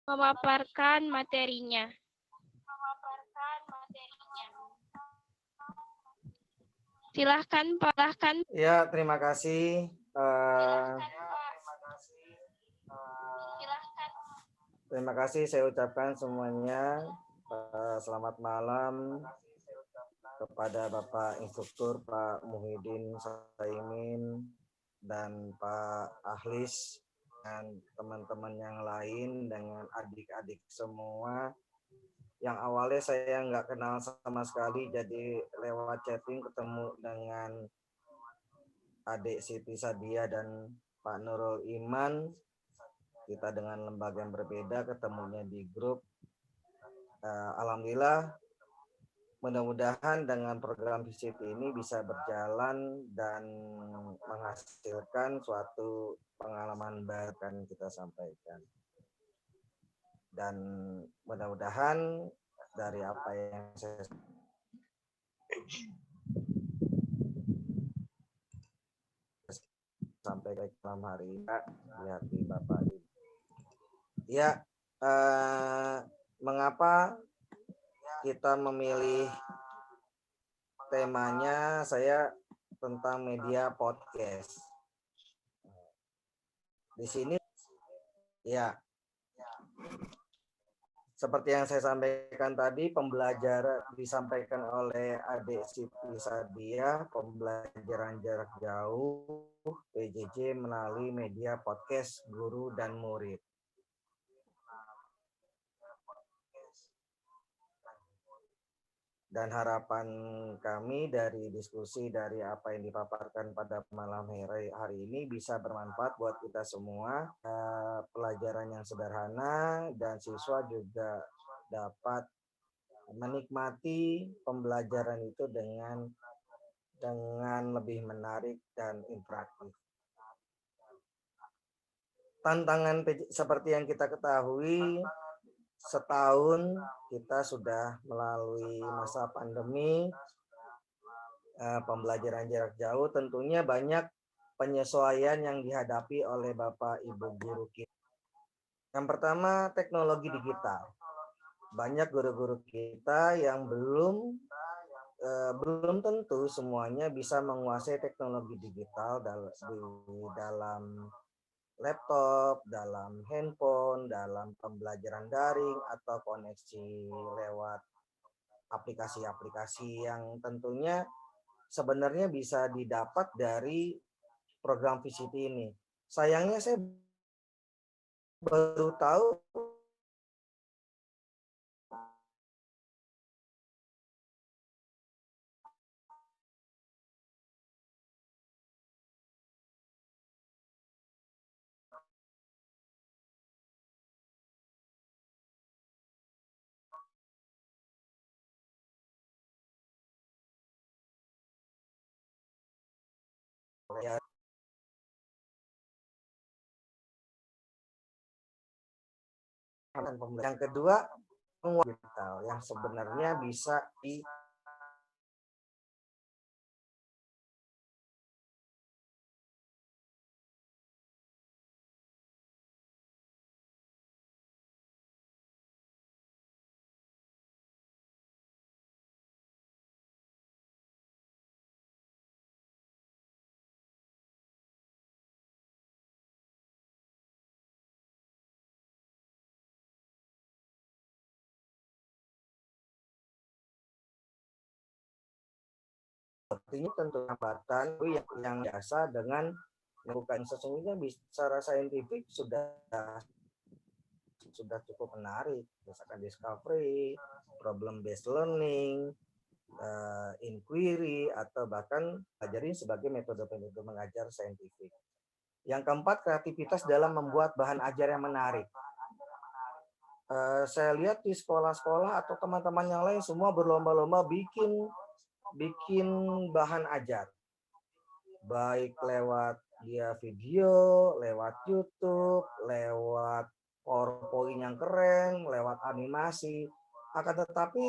memaparkan materinya. Silahkan, Pak. Ya, terima kasih. Terima kasih saya ucapkan semuanya. Selamat malam kepada Bapak Instruktur Pak Muhyiddin Saimin dan Pak Ahlis dan teman-teman yang lain dengan adik-adik semua. Yang awalnya saya nggak kenal sama sekali, jadi lewat chatting ketemu dengan adik Siti Sadia dan Pak Nurul Iman. Kita dengan lembaga yang berbeda ketemunya di grup. Alhamdulillah, mudah-mudahan dengan program visit ini bisa berjalan dan menghasilkan suatu pengalaman baru yang kita sampaikan. Dan mudah-mudahan dari apa yang saya sampaikan malam hari ini di hati Bapak Ibu. Ya, mengapa kita memilih temanya saya tentang media podcast. Di sini ya seperti yang saya sampaikan tadi, pembelajaran disampaikan oleh adik Siti Sadia, pembelajaran jarak jauh PJJ melalui media podcast guru dan murid. Dan harapan kami dari diskusi dari apa yang dipaparkan pada malam hari ini bisa bermanfaat buat kita semua. Pelajaran yang sederhana dan siswa juga dapat menikmati pembelajaran itu dengan lebih menarik dan interaktif. Tantangan seperti yang kita ketahui, setahun kita sudah melalui masa pandemi, pembelajaran jarak jauh, tentunya banyak penyesuaian yang dihadapi oleh Bapak Ibu guru kita. Yang pertama, teknologi digital. Banyak guru-guru kita yang belum tentu semuanya bisa menguasai teknologi digital dalam laptop, dalam handphone, dalam pembelajaran daring atau koneksi lewat aplikasi-aplikasi yang tentunya sebenarnya bisa didapat dari program VCT ini. Sayangnya saya baru tahu ya. Yang kedua, digital yang sebenarnya bisa di artinya tentu hambatan yang biasa dengan bukan sesungguhnya secara saintifik sudah cukup menarik, misalkan discovery, problem based learning, inquiry, atau bahkan ajarin sebagai metode mengajar saintifik. Yang keempat, kreativitas dalam membuat bahan ajar yang menarik. Saya lihat di sekolah-sekolah atau teman-teman yang lain semua berlomba-lomba bikin bahan ajar, baik lewat dia video, lewat YouTube, lewat PowerPoint yang keren, lewat animasi. Akan tetapi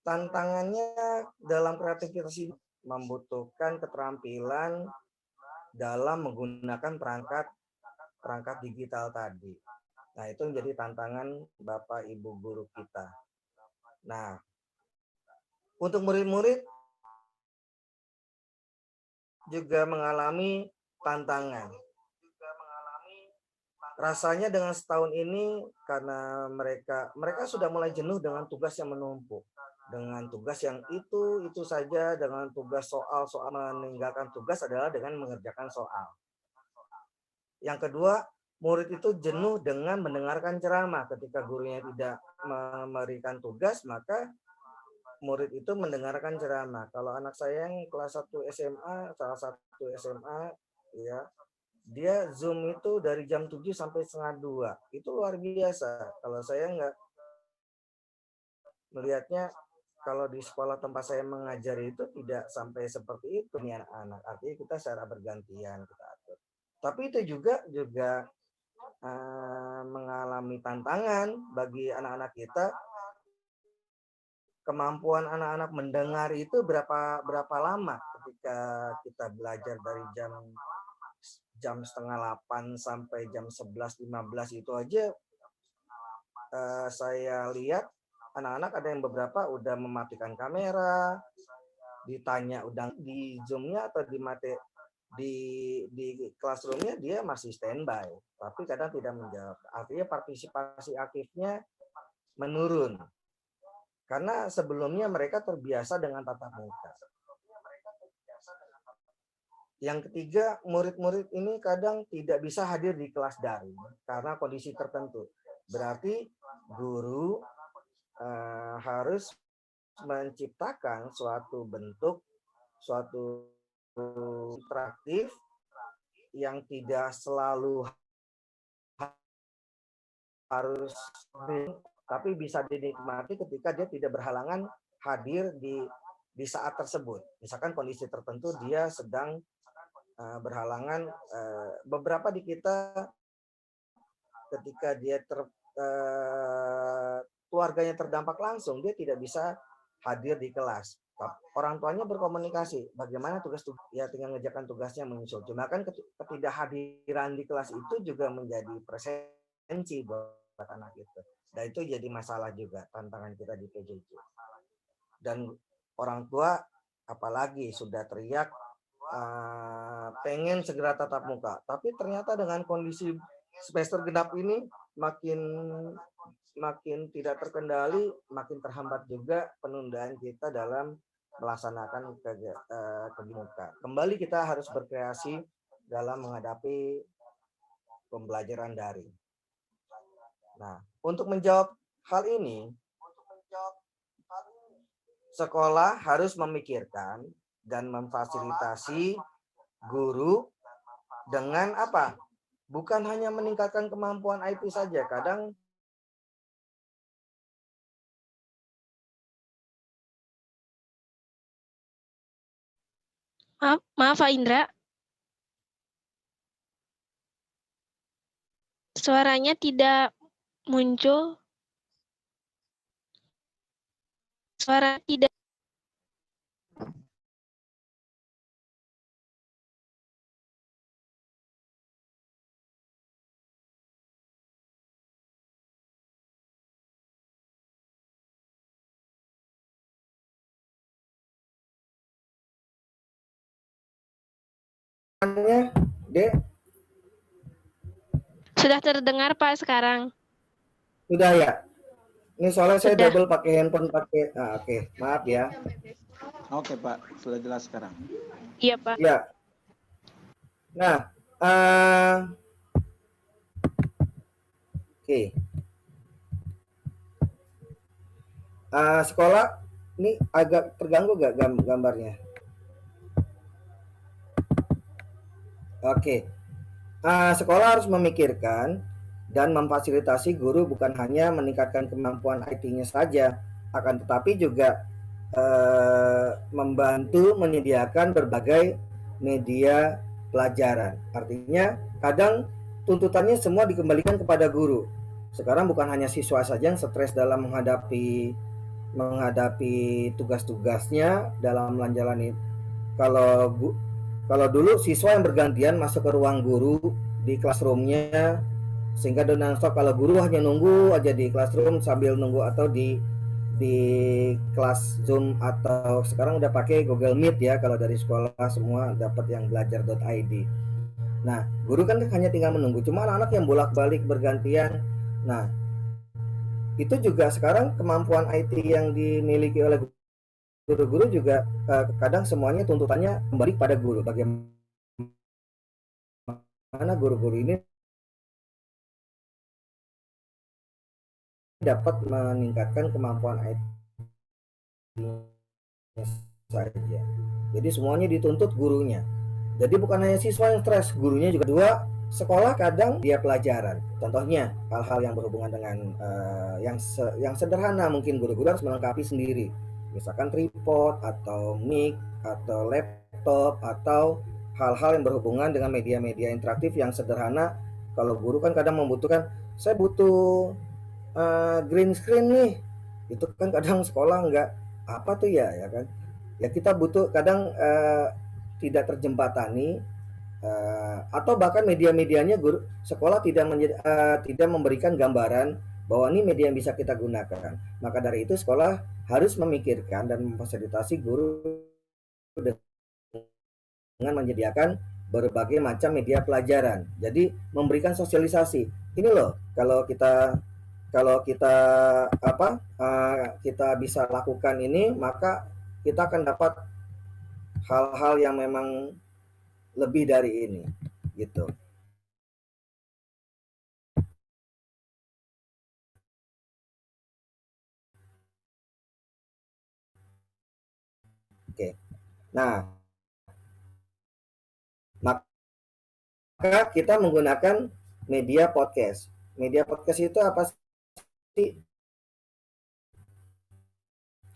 tantangannya dalam kreativitas ini membutuhkan keterampilan dalam menggunakan perangkat digital tadi. Nah, itu menjadi tantangan Bapak Ibu guru kita. Nah, untuk murid-murid juga mengalami tantangan. Rasanya dengan setahun ini karena mereka sudah mulai jenuh dengan tugas yang menumpuk, dengan tugas yang itu saja, dengan tugas soal meninggalkan tugas adalah dengan mengerjakan soal. Yang kedua, murid itu jenuh dengan mendengarkan ceramah. Ketika gurunya tidak memberikan tugas, maka murid itu mendengarkan ceramah. Kalau anak saya yang kelas 1 SMA, salah satu SMA, ya, dia Zoom itu dari jam 7 sampai setengah 2. Itu luar biasa. Kalau saya nggak melihatnya, kalau di sekolah tempat saya mengajar itu tidak sampai seperti itu nih anak-anak. Artinya kita secara bergantian kita atur. Tapi itu juga mengalami tantangan bagi anak-anak kita. Kemampuan anak-anak mendengar itu berapa lama ketika kita belajar dari jam setengah 8 sampai jam 11.15 itu aja. Saya lihat anak-anak ada yang beberapa udah mematikan kamera, ditanya udah di Zoom-nya atau di classroom-nya dia masih standby, tapi kadang tidak menjawab. Artinya partisipasi aktifnya menurun. Karena sebelumnya mereka terbiasa dengan tatap muka. Yang ketiga, murid-murid ini kadang tidak bisa hadir di kelas daring karena kondisi tertentu. Berarti guru harus menciptakan suatu bentuk, suatu interaktif yang tidak selalu harus, tapi bisa dinikmati ketika dia tidak berhalangan hadir di saat tersebut. Misalkan kondisi tertentu dia sedang berhalangan, beberapa di kita ketika dia keluarganya terdampak langsung, dia tidak bisa hadir di kelas. Orang tuanya berkomunikasi, bagaimana ya tinggal ngerjakan tugasnya menyusul. Cuma kan ketidakhadiran di kelas itu juga menjadi presensi buat anak itu. Dan itu jadi masalah juga, tantangan kita di PJJ. Dan orang tua apalagi sudah teriak pengen segera tatap muka, tapi ternyata dengan kondisi semester genap ini makin tidak terkendali, makin terhambat juga penundaan kita dalam melaksanakan kegiatan. Kembali kita harus berkreasi dalam menghadapi pembelajaran daring. Nah, untuk menjawab hal ini, sekolah harus memikirkan dan memfasilitasi guru dengan apa? Bukan hanya meningkatkan kemampuan IT saja. Kadang Maaf Pak Indra. Suaranya tidak muncul. Suara tidak. Dek. Sudah terdengar Pak sekarang. Sudah ya. Ini soalnya saya Sudah. double pakai handphone pakai. Nah, oke. Maaf ya. Oke Pak, sudah jelas sekarang. Iya Pak. Ya. Nah, oke. Sekolah ini agak terganggu gak gambarnya? Oke. Sekolah harus memikirkan dan memfasilitasi guru bukan hanya meningkatkan kemampuan IT-nya saja, akan tetapi juga membantu menyediakan berbagai media pelajaran. Artinya kadang tuntutannya semua dikembalikan kepada guru. Sekarang bukan hanya siswa saja yang stres dalam menghadapi tugas-tugasnya dalam menjalani. Kalau dulu siswa yang bergantian masuk ke ruang guru di classroom-nya, sehingga do non-stop. Kalau guru hanya nunggu aja di classroom sambil nunggu atau di kelas Zoom, atau sekarang udah pakai Google Meet ya, kalau dari sekolah semua dapat yang belajar.id. Nah, guru kan hanya tinggal menunggu, cuma anak-anak yang bolak-balik bergantian. Nah, itu juga sekarang kemampuan IT yang dimiliki oleh guru-guru juga kadang semuanya tuntutannya kembali pada guru. Bagaimana guru-guru ini dapat meningkatkan kemampuan IT saja. Jadi semuanya dituntut gurunya. Jadi bukan hanya siswa yang stres, gurunya juga. Dua, sekolah kadang dia pelajaran. Contohnya hal-hal yang berhubungan dengan yang sederhana, mungkin guru-guru harus melengkapi sendiri. Misalkan tripod atau mic atau laptop atau hal-hal yang berhubungan dengan media-media interaktif yang sederhana. Kalau guru kan kadang membutuhkan, saya butuh green screen nih. Itu kan kadang sekolah nggak apa tuh ya kan. Ya kita butuh kadang tidak terjembatani, atau bahkan media-medianya guru sekolah tidak memberikan gambaran bahwa ini media yang bisa kita gunakan. Maka dari itu sekolah harus memikirkan dan memfasilitasi guru dengan menyediakan berbagai macam media pelajaran. Jadi memberikan sosialisasi. Ini loh, kalau kita kita bisa lakukan ini, maka kita akan dapat hal-hal yang memang lebih dari ini, gitu. Oke. Nah, maka kita menggunakan media podcast. Media podcast itu apa sih?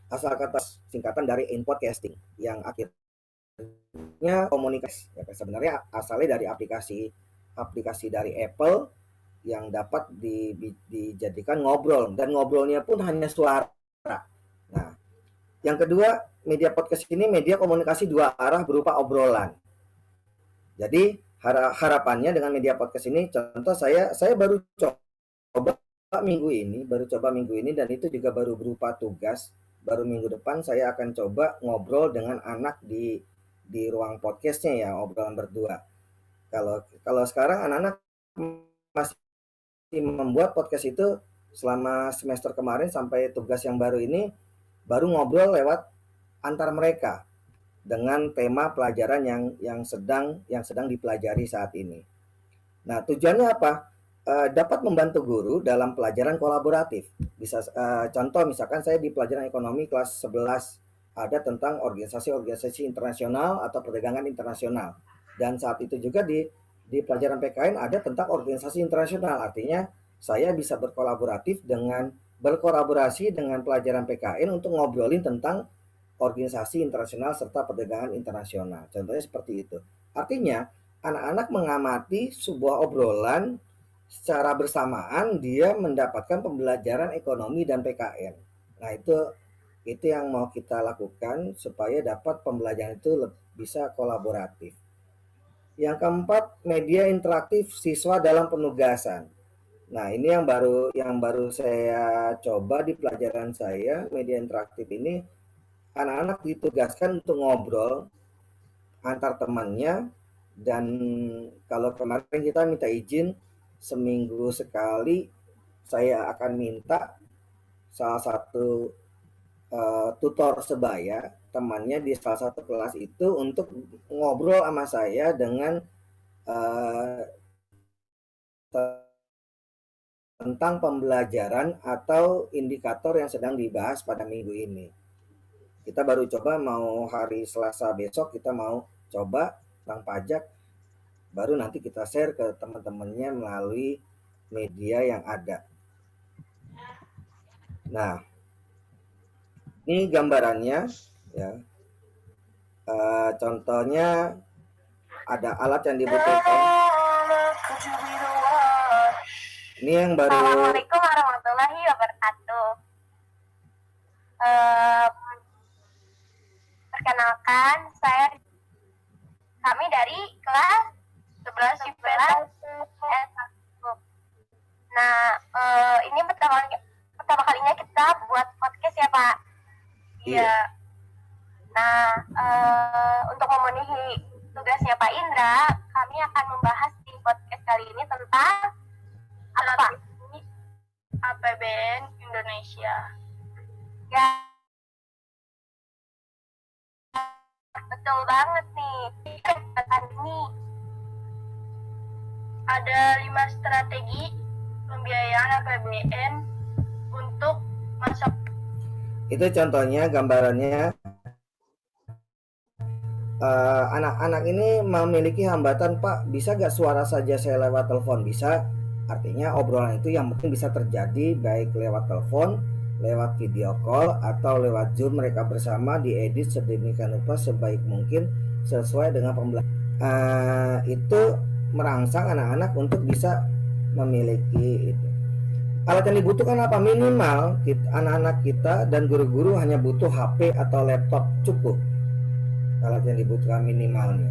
Asal kata singkatan dari in podcasting, yang akhirnya komunikasi. Ya, sebenarnya asalnya dari aplikasi dari Apple yang dapat dijadikan ngobrol, dan ngobrolnya pun hanya suara. Nah, yang kedua, media podcast ini media komunikasi dua arah berupa obrolan. Jadi harapannya dengan media podcast ini, contoh saya baru coba minggu ini, dan itu juga baru berupa tugas. Baru minggu depan saya akan coba ngobrol dengan anak di ruang podcastnya ya, obrolan berdua. Kalau sekarang anak-anak masih membuat podcast itu selama semester kemarin sampai tugas yang baru ini, baru ngobrol lewat antar mereka dengan tema pelajaran yang sedang dipelajari saat ini. Nah, tujuannya apa? Dapat membantu guru dalam pelajaran kolaboratif. Bisa contoh misalkan saya di pelajaran ekonomi kelas 11 ada tentang organisasi internasional atau perdagangan internasional. Dan saat itu juga di pelajaran PKN ada tentang organisasi internasional. Artinya saya bisa berkolaborasi dengan pelajaran PKN untuk ngobrolin tentang organisasi internasional serta perdagangan internasional. Contohnya seperti itu. Artinya anak-anak mengamati sebuah obrolan secara bersamaan, dia mendapatkan pembelajaran ekonomi dan PKN. Nah, itu yang mau kita lakukan supaya dapat pembelajaran itu bisa kolaboratif. Yang keempat, media interaktif siswa dalam penugasan. Nah, ini yang baru saya coba di pelajaran saya. Media interaktif ini anak-anak ditugaskan untuk ngobrol antar temannya, dan kalau kemarin kita minta izin seminggu sekali, saya akan minta salah satu tutor sebaya, temannya di salah satu kelas itu, untuk ngobrol sama saya dengan tentang pembelajaran atau indikator yang sedang dibahas pada minggu ini. Kita baru coba, mau hari Selasa besok kita mau coba tentang pajak, baru nanti kita share ke teman-temannya melalui media yang ada. Nah, ini gambarannya ya. Contohnya ada alat yang dibutuhkan. Ini yang baru. Assalamualaikum warahmatullahi wabarakatuh. Perkenalkan, kami dari kelas 11 IPA S1. Nah, ini pertama kalinya kita buat podcast ya, Pak. Iya. Nah, untuk memenuhi tugasnya Pak Indra, kami akan membahas di podcast kali ini tentang apa? APBN Indonesia. Ya, betul banget nih. Ini ada 5 strategi pembiayaan APBN untuk masa. Itu contohnya, gambarannya. Anak-anak ini memiliki hambatan, Pak. Bisa gak suara saja saya lewat telepon? Bisa. Artinya obrolan itu yang mungkin bisa terjadi baik lewat telepon, lewat video call, atau lewat Zoom mereka bersama, diedit sedemikian rupa sebaik mungkin sesuai dengan pembelajaran. Itu merangsang anak-anak untuk bisa memiliki itu. Alat yang dibutuhkan apa? Minimal anak-anak kita dan guru-guru hanya butuh HP atau laptop, cukup. Alat yang dibutuhkan minimalnya.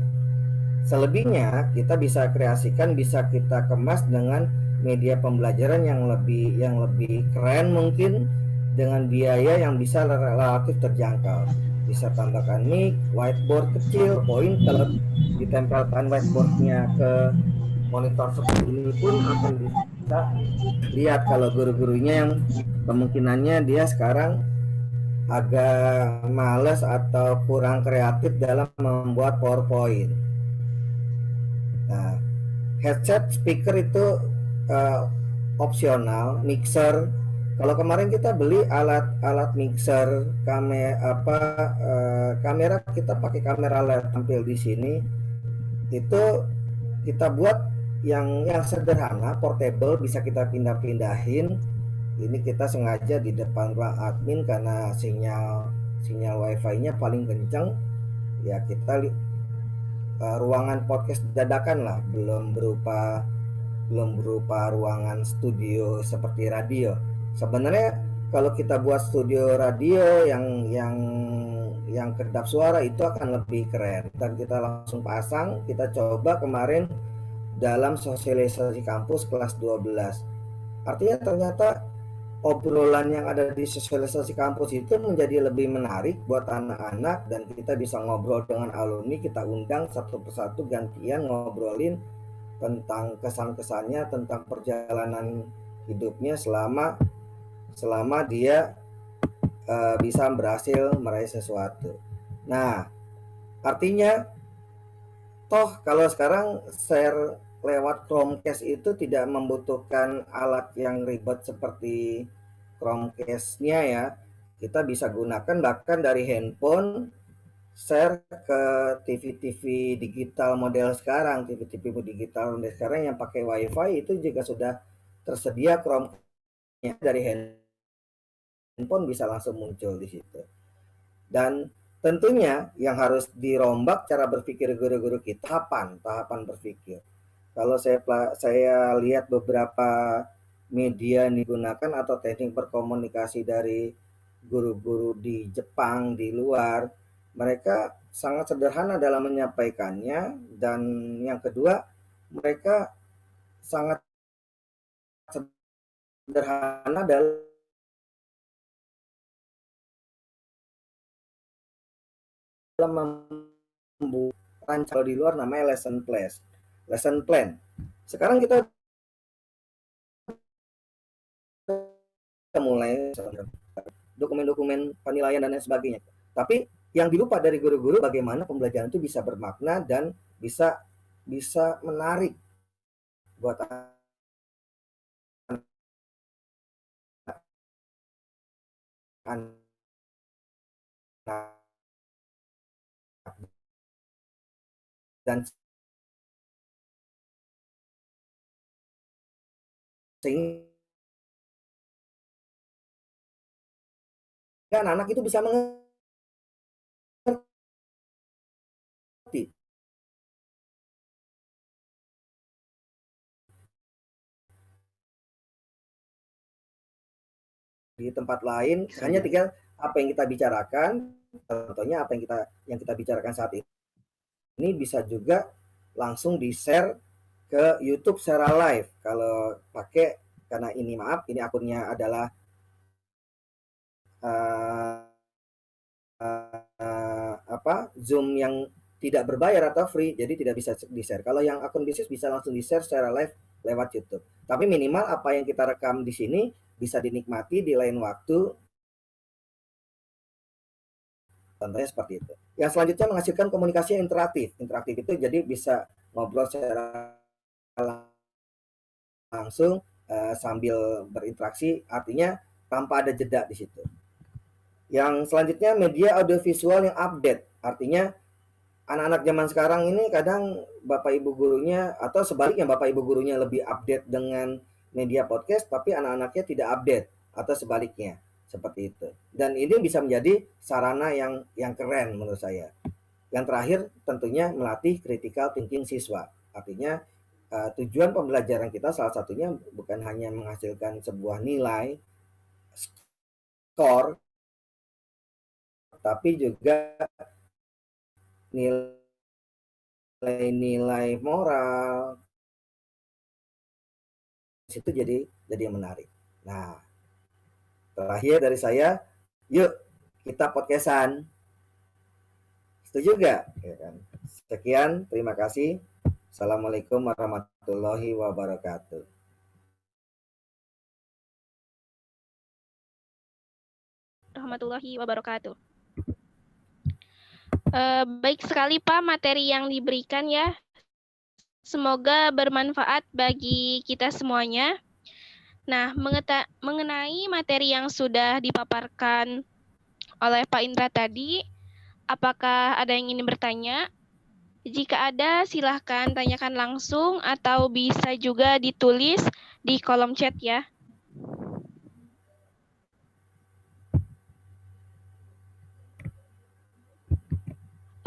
Selebihnya kita bisa kreasikan, bisa kita kemas dengan media pembelajaran yang lebih keren mungkin, dengan biaya yang bisa relatif terjangkau. Bisa tambahkan mic, whiteboard kecil, kalau ditempelkan whiteboardnya ke monitor seperti ini pun akan bisa lihat kalau guru-gurunya yang kemungkinannya dia sekarang agak males atau kurang kreatif dalam membuat PowerPoint. Nah, headset, speaker itu opsional. Mixer, kalau kemarin kita beli alat mixer, kamera kita pakai kamera LED tampil di sini. Itu kita buat yang sederhana, portable, bisa kita pindah-pindahin. Ini kita sengaja di depan ruang admin karena sinyal wifi-nya paling kencang. Ya kita ruangan podcast dadakan lah, belum berupa ruangan studio seperti radio. Sebenarnya kalau kita buat studio radio yang kedap suara itu akan lebih keren. Dan kita langsung pasang, kita coba kemarin dalam sosialisasi kampus kelas 12. Artinya ternyata obrolan yang ada di sosialisasi kampus itu menjadi lebih menarik buat anak-anak, dan kita bisa ngobrol dengan alumni, kita undang satu persatu gantian ngobrolin tentang kesan-kesannya, tentang perjalanan hidupnya selama dia bisa berhasil meraih sesuatu. Nah, artinya toh kalau sekarang share lewat Chromecast itu tidak membutuhkan alat yang ribet seperti Chromecast-nya ya. Kita bisa gunakan bahkan dari handphone, share ke TV-TV digital model sekarang. TV-TV digital model sekarang yang pakai WiFi itu juga sudah tersedia Chromecast-nya, dari handphone bisa langsung muncul di situ. Dan tentunya yang harus dirombak cara berpikir guru-guru kita, tahapan berpikir. Kalau saya lihat beberapa media yang digunakan atau teknik berkomunikasi dari guru-guru di Jepang, di luar, mereka sangat sederhana dalam menyampaikannya, dan yang kedua mereka sangat sederhana dalam membuat rancang. Di luar namanya lesson plan. Sekarang kita mulai dokumen-dokumen penilaian dan lain sebagainya. Tapi yang dilupa dari guru-guru bagaimana pembelajaran itu bisa bermakna dan bisa menarik buat anak. Dan sehingga anak itu bisa mengerti. Di tempat lain hanya tinggal apa yang kita bicarakan, contohnya apa yang kita bicarakan saat ini bisa juga langsung di-share ke YouTube secara live kalau pakai karena ini maaf, ini akunnya adalah Zoom yang tidak berbayar atau free, jadi tidak bisa di-share. Kalau yang akun bisnis bisa langsung di-share secara live lewat YouTube. Tapi minimal apa yang kita rekam di sini bisa dinikmati di lain waktu. Contohnya seperti itu. Yang selanjutnya menghasilkan komunikasi yang interaktif. Interaktif itu jadi bisa ngobrol secara langsung sambil berinteraksi, artinya tanpa ada jeda di situ. Yang selanjutnya media audiovisual yang update, artinya anak-anak zaman sekarang ini kadang bapak ibu gurunya atau sebaliknya bapak ibu gurunya lebih update dengan media podcast, tapi anak-anaknya tidak update atau sebaliknya seperti itu. Dan ini bisa menjadi sarana yang keren menurut saya. Yang terakhir tentunya melatih critical thinking siswa, artinya tujuan pembelajaran kita salah satunya bukan hanya menghasilkan sebuah nilai skor, tapi juga nilai-nilai moral. Itu jadi yang menarik. Nah, terakhir dari saya, yuk kita podcastan. Setuju gak? Ya kan? Sekian, terima kasih. Assalamualaikum warahmatullahi wabarakatuh. Warahmatullahi wabarakatuh. Baik sekali Pak materi yang diberikan ya. Semoga bermanfaat bagi kita semuanya. Nah, mengenai materi yang sudah dipaparkan oleh Pak Indra tadi, apakah ada yang ingin bertanya? Jika ada, silahkan tanyakan langsung atau bisa juga ditulis di kolom chat ya.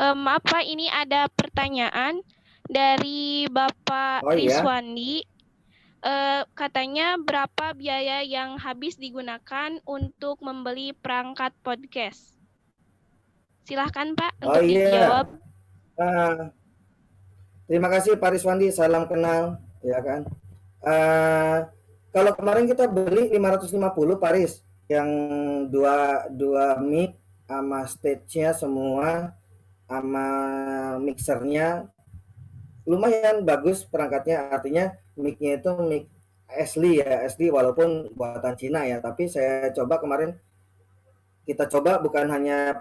Maaf Pak, ini ada pertanyaan dari Bapak Riswandi. Katanya berapa biaya yang habis digunakan untuk membeli perangkat podcast? Silahkan Pak untuk dijawab. Terima kasih Pak Riswandi, salam kenal ya kan. Kalau kemarin kita beli 550 Pak Ris, yang dua mic sama stage-nya semua sama mixernya lumayan bagus perangkatnya, artinya mic-nya itu mic asli ya, asli walaupun buatan Cina ya, tapi saya coba kemarin, kita coba bukan hanya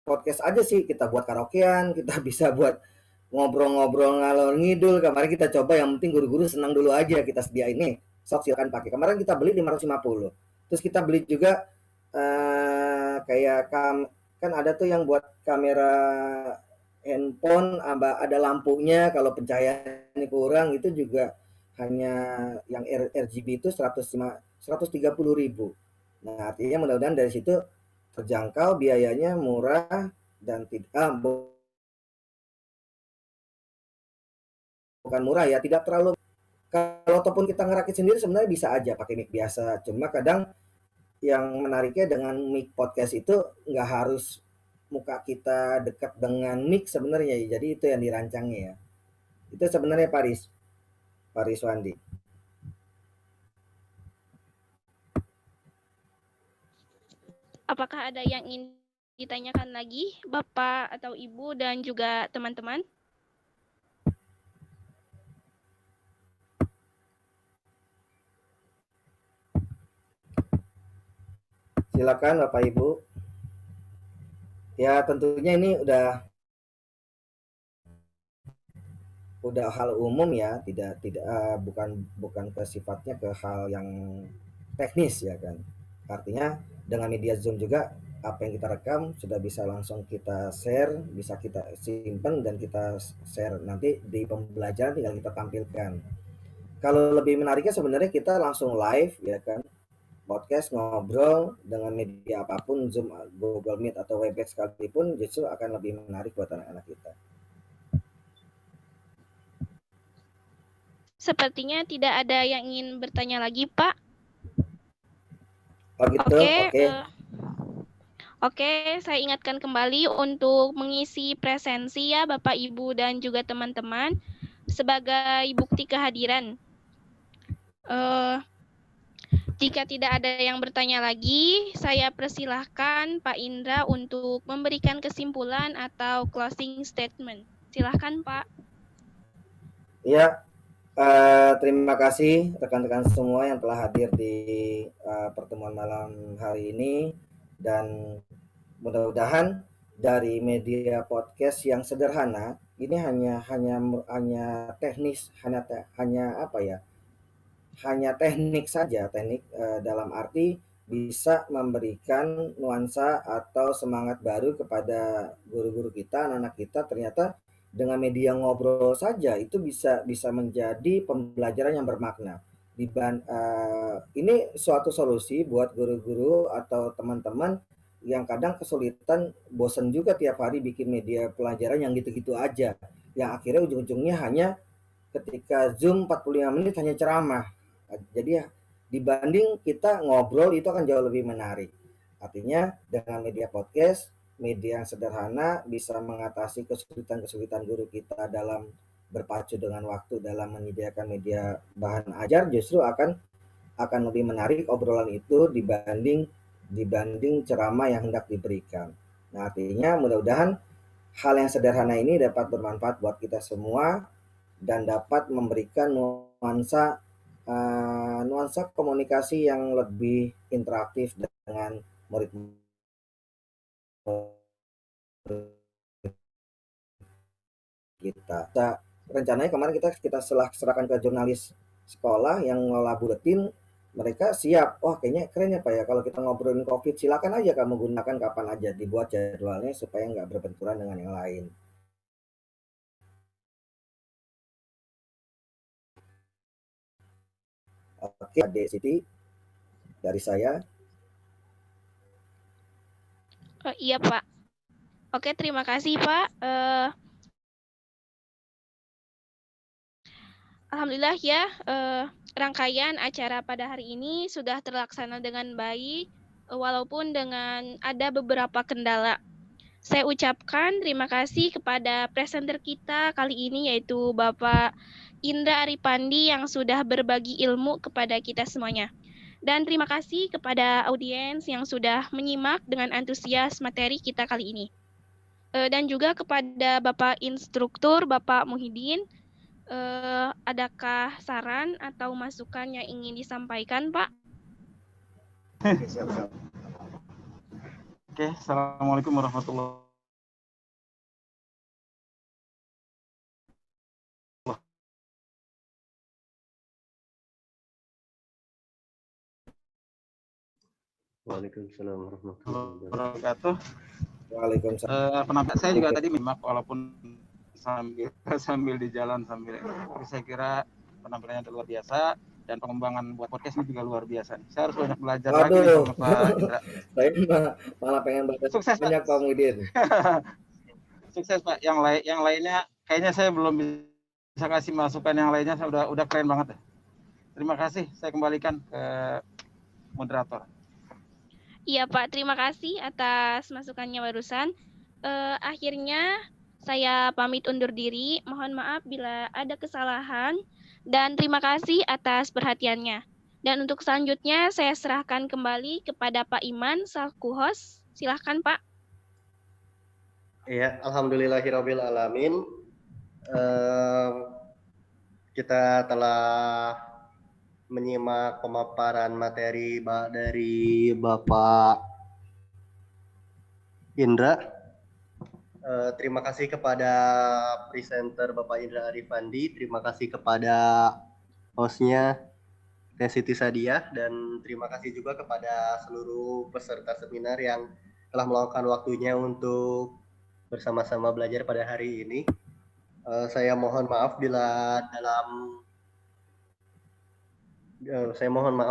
podcast aja sih, kita buat karaokean, kita bisa buat ngobrol-ngobrol ngalor ngidul. Kemarin kita coba, yang penting guru-guru senang dulu aja, kita sediain nih, sok silakan pakai. Kemarin kita beli 550. Terus kita beli juga kayak kan ada tuh yang buat kamera handphone, ada lampunya, kalau pencahayaannya kurang itu juga hanya yang RGB itu 130.000. Nah, artinya mudah-mudahan dari situ terjangkau, biayanya murah dan tidak bukan murah ya, tidak terlalu. Kalau ataupun kita ngerakit sendiri sebenarnya bisa aja pakai mic biasa. Cuma kadang yang menariknya dengan mic podcast itu nggak harus muka kita dekat dengan mic sebenarnya. Jadi itu yang dirancangnya ya. Itu sebenarnya Pak Riswandi. Apakah ada yang ingin ditanyakan lagi Bapak atau Ibu dan juga teman-teman? Silakan Bapak Ibu. Ya tentunya ini udah hal umum ya, tidak bukan sifatnya ke hal yang teknis ya kan. Artinya dengan media Zoom juga apa yang kita rekam sudah bisa langsung kita share, bisa kita simpan dan kita share nanti di pembelajaran, tinggal kita tampilkan. Kalau lebih menariknya sebenarnya kita langsung live ya kan, podcast ngobrol dengan media apapun, Zoom, Google Meet atau Webex sekalipun, justru akan lebih menarik buat anak-anak kita. Sepertinya tidak ada yang ingin bertanya lagi, Pak. Oh gitu, Oke, saya ingatkan kembali untuk mengisi presensi ya Bapak, Ibu, dan juga teman-teman sebagai bukti kehadiran. Jika tidak ada yang bertanya lagi, saya persilahkan Pak Indra untuk memberikan kesimpulan atau closing statement. Silahkan Pak. Ya, terima kasih rekan-rekan semua yang telah hadir di pertemuan malam hari ini, dan mudah-mudahan dari media podcast yang sederhana ini hanya teknis, hanya teknik saja, dalam arti bisa memberikan nuansa atau semangat baru kepada guru-guru kita, anak-anak kita. Ternyata dengan media ngobrol saja itu bisa menjadi pembelajaran yang bermakna. Ini suatu solusi buat guru-guru atau teman-teman yang kadang kesulitan, bosan juga tiap hari bikin media pelajaran yang gitu-gitu aja, yang akhirnya ujung-ujungnya hanya ketika Zoom 45 menit hanya ceramah. Jadi ya, dibanding kita ngobrol itu akan jauh lebih menarik. Artinya dengan media podcast, media yang sederhana bisa mengatasi kesulitan-kesulitan guru kita dalam berpacu dengan waktu dalam menyediakan media bahan ajar, justru akan lebih menarik obrolan itu dibanding ceramah yang hendak diberikan. Nah, artinya mudah-mudahan hal yang sederhana ini dapat bermanfaat buat kita semua dan dapat memberikan nuansa komunikasi yang lebih interaktif dengan murid kita. Rencananya kemarin kita serahkan ke jurnalis sekolah yang ngelola buletin, mereka siap. Wah, kayaknya keren ya Pak ya, kalau kita ngobrolin COVID silakan aja kamu gunakan kapan aja, dibuat jadwalnya supaya nggak berbenturan dengan yang lain. Oke, Adik Siti, dari saya. Iya Pak. Oke, terima kasih Pak. Alhamdulillah ya, rangkaian acara pada hari ini sudah terlaksana dengan baik, walaupun dengan ada beberapa kendala. Saya ucapkan terima kasih kepada presenter kita kali ini, yaitu Bapak Indra Aripandi yang sudah berbagi ilmu kepada kita semuanya. Dan terima kasih kepada audiens yang sudah menyimak dengan antusias materi kita kali ini. Dan juga kepada Bapak Instruktur, Bapak Muhyiddin, adakah saran atau masukan yang ingin disampaikan, Pak? Oke, Assalamualaikum warahmatullahi Waalaikumsalam warahmatullahi wabarakatuh. Waalaikumsalam. Penampilan saya juga tadi memang walaupun sambil di jalan tapi saya kira penampilannya luar biasa dan pengembangan buat podcast ini juga luar biasa. Saya harus banyak belajar lagi nih sama Pak Indra. Saya malah pengen belajar Sukses, banyak Pak Muhyiddin. Sukses Pak. Yang lainnya kayaknya saya belum bisa kasih masukan, yang lainnya saya udah keren banget. Terima kasih. Saya kembalikan ke moderator. Iya Pak, terima kasih atas masukannya barusan. Akhirnya saya pamit undur diri. Mohon maaf bila ada kesalahan dan terima kasih atas perhatiannya. Dan untuk selanjutnya saya serahkan kembali kepada Pak Iman selaku host. Silahkan Pak. Ya, alhamdulillahirabbil alamin. Kita telah menyimak pemaparan materi dari Bapak Indra. Terima kasih kepada presenter Bapak Indra Arifandi, terima kasih kepada hostnya Teh Siti Sadiah, dan terima kasih juga kepada seluruh peserta seminar yang telah meluangkan waktunya untuk bersama-sama belajar pada hari ini. Saya mohon maaf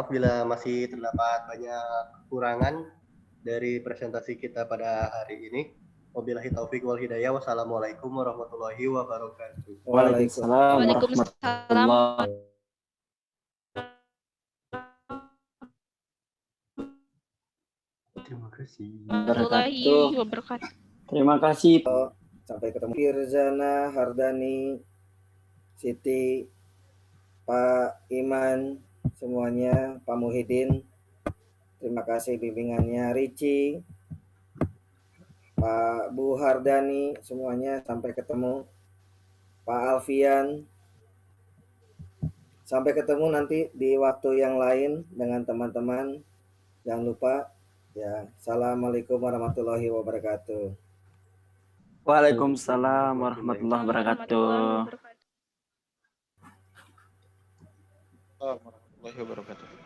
bila masih terdapat banyak kekurangan dari presentasi kita pada hari ini. Wabillahi taufik wal hidayah. Wassalamualaikum warahmatullahi wabarakatuh. Waalaikumsalam. Waalaikumsalam. Terima kasih. Warahmatullahi wabarakatuh. Terima kasih. Sampai ketemu. Kirzana, Hardani, Siti, Pak Iman, semuanya, Pak Muhyiddin. Terima kasih bimbingannya, Ricci, Pak Bu Hardani, semuanya sampai ketemu. Pak Alfian, sampai ketemu nanti di waktu yang lain dengan teman-teman. Jangan lupa ya. Assalamualaikum warahmatullahi wabarakatuh. Waalaikumsalam warahmatullahi wabarakatuh. Warahmatullahi wabarakatuh.